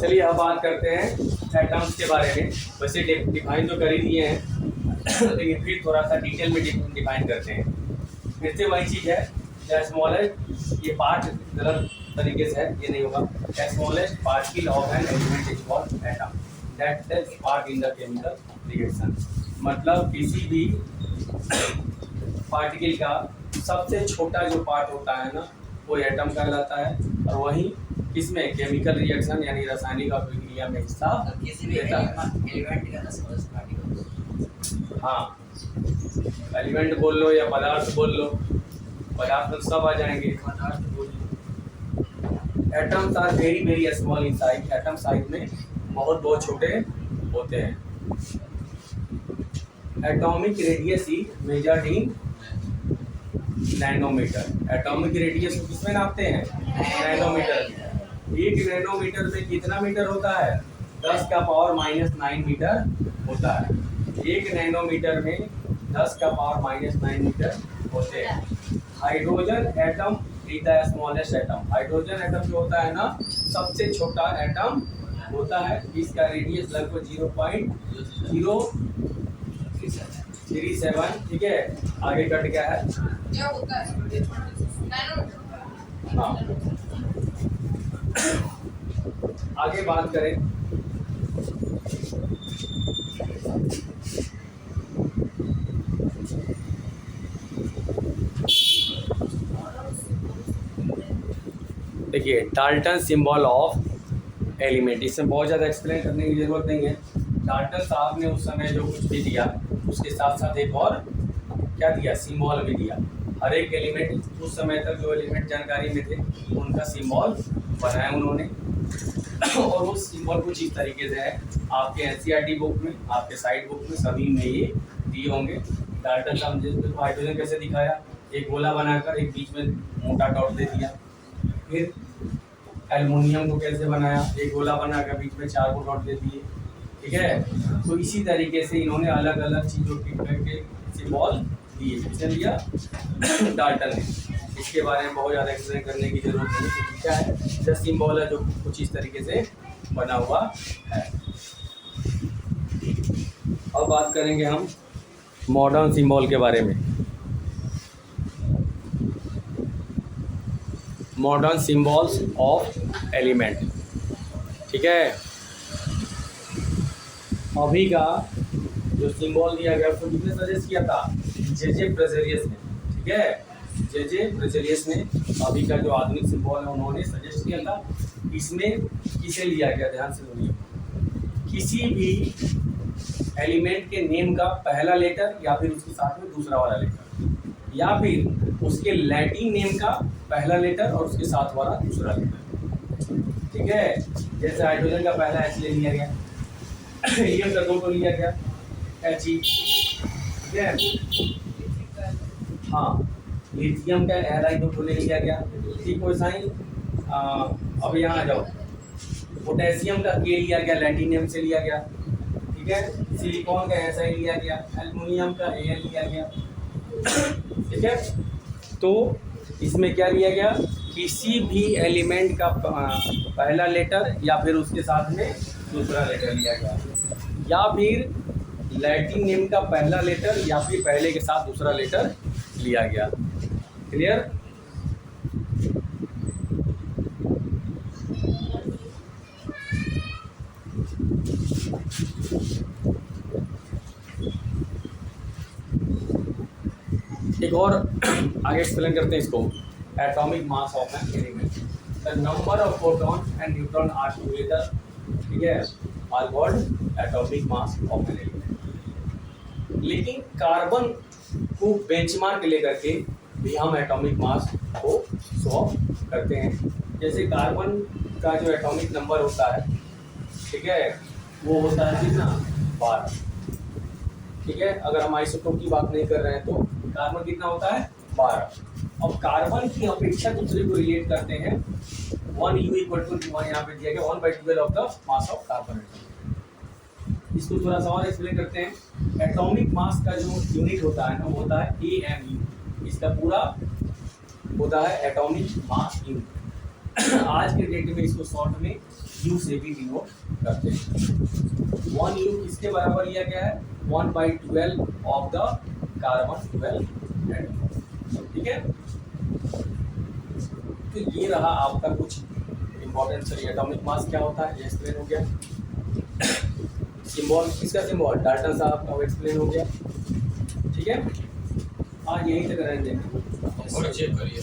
चलिए अब बात करते हैं एटम्स के बारे में। वैसे डिफाइन तो कर ही दिए हैं लेकिन फिर थोड़ा सा डिटेल में डिफाइन करते हैं। फिर से वही चीज़ है, द स्मॉलेस्ट, ये पार्ट गलत तरीके से है, ये नहीं होगा। The smallest particle of an element is called atom that takes part in the chemical reaction. मतलब किसी भी पार्टिकल का सबसे छोटा जो पार्ट होता है ना, वो एटम कहलाता है। और वहीं किसमें केमिकल रिएक्शन यानी रासायनिक अभिक्रिया में हिस्सा किसी भी लेता है। एलिमेंट का स्मॉलेस्ट पार्टिकल। हाँ, एलिमेंट बोल लो या पदार्थ बोल लो, पदार्थ में सब आ जाएंगे। पदार्थ बोल atoms are very very small in size. Atom size में बहुत छोटे होते हैं। Atomic radius is measured in nanometer. Atomic radius को किसमें नापते हैं? नैनोमीटर में। 1 नैनोमीटर में कितना मीटर होता है? 10 का पावर -9 मीटर होता है। 1 नैनोमीटर में 10 का पावर -9 मीटर होते हैं। Hydrogen atom is the smallest atom. Hydrogen atom जो होता है ना, सबसे छोटा एटम होता है। इसका रेडियस लगभग 0.037, ठीक है। आगे कट गया है। क्या होता है? हाँ, आगे बात करें देखिए, डाल्टन सिंबल ऑफ एलिमेंट। इसमें बहुत ज़्यादा एक्सप्लेन करने की ज़रूरत नहीं है। डाल्टन साहब ने उस समय जो कुछ भी दिया, उसके साथ साथ एक और क्या दिया? सिंबल भी दिया। हर एक एलिमेंट, उस समय तक जो एलिमेंट जानकारी में थे, उनका सिंबल बनाया उन्होंने। और उस सिंबल कुछ इस तरीके से है, आपके एनसीईआरटी बुक में, आपके साइड बुक में, सभी में ये दिए होंगे। डाल्टन साहब ने हाइड्रोजन कैसे दिखाया? एक गोला बनाकर एक बीच में मोटा डॉट दे दिया। फिर एल्युमिनियम को कैसे बनाया? एक गोला बनाकर बीच में 4 को डॉट दे दिए, ठीक है। तो इसी तरीके से इन्होंने अलग अलग चीज़ों के सिंबल दिए। किसने दिया? डाल्टन ने। इसके बारे में बहुत ज़्यादा एक्सप्लेन करने की जरूरत नहीं है। क्या है? जस्ट सिंबल है जो कुछ इस तरीके से बना हुआ है। अब बात करेंगे हम मॉडर्न सिंबल के बारे में। मॉडर्न सिंबल्स ऑफ एलिमेंट, ठीक है। अभी का जो सिंबल दिया गया उसको किसने सजेस्ट किया था? जे ब्रेजेलियस ने, ठीक है। जे ब्रेजेलियस ने अभी का जो आधुनिक सिंबल है उन्होंने सजेस्ट किया था। इसमें किसे लिया गया? ध्यान से सुनिए। किसी भी एलिमेंट के नेम का पहला लेटर या फिर उसके साथ में दूसरा वाला लेटर, या फिर उसके लैटिन नेम का पहला लेटर और उसके साथ वाला दूसरा लेटर, ठीक है। जैसे हाइड्रोजन का पहला एच ले लिया गया, हीलियम का 2 को लिया गया एच ई, ठीक है। हाँ, लिथियम का Li2 को ले लिया गया, ठीक। वैसा ही अब यहाँ आ जाओ, पोटेशियम का के लिया गया, लैटिन नेम से लिया गया, ठीक है। सिलिकॉन का ऐसा ही लिया गया, एल्युमिनियम का Al लिया गया, ठीक है। तो इसमें क्या लिया गया? किसी भी एलिमेंट का पहला लेटर या फिर उसके साथ में दूसरा लेटर लिया गया, या फिर लैटिन नेम का पहला लेटर या फिर पहले के साथ दूसरा लेटर लिया गया। क्लियर? एक और आगे एक्सप्लेन करते हैं इसको। Atomic mass of an element, the number of proton and neutron are together, ठीक है, are called atomic mass of an element. लेकिन कार्बन को बेंचमार्क लेकर के भी हम एटॉमिक मास को सॉल्व करते हैं। जैसे कार्बन का जो एटॉमिक नंबर होता है, ठीक है, वो होता है कितना? 12, ठीक है। अगर हम आइसोटोप की बात नहीं कर रहे हैं तो कार्बन कितना होता है? 12। अब कार्बन की अपेक्षा दूसरे को रिलेट करते हैं। 1 U = 1 यहाँ पे दिया गया 1/12 of the mass of carbon. इसको थोड़ा सा और एक्सप्लेन करते हैं। एटॉमिक मास का जो यूनिट होता है ना, वो होता है AMU। इसका पूरा होता है एटॉमिक मास यूनिट। आज के डेट में इसको शॉर्ट में यू से भी डिनोट करते हैं। 1 यू किसके बराबर लिया गया है? 1/12 ऑफ द कार्बन 12 एटम। ठीक है, तो ये रहा आपका कुछ इंपॉर्टेंट। चलिए एटॉमिक मास क्या होता है ये एक्सप्लेन हो गया। सिंबल किसका सिंबल? डाल्टन साहब का, वो एक्सप्लेन हो गया। ठीक है, आज यहीं तक रहने देंगे और चेक करिए।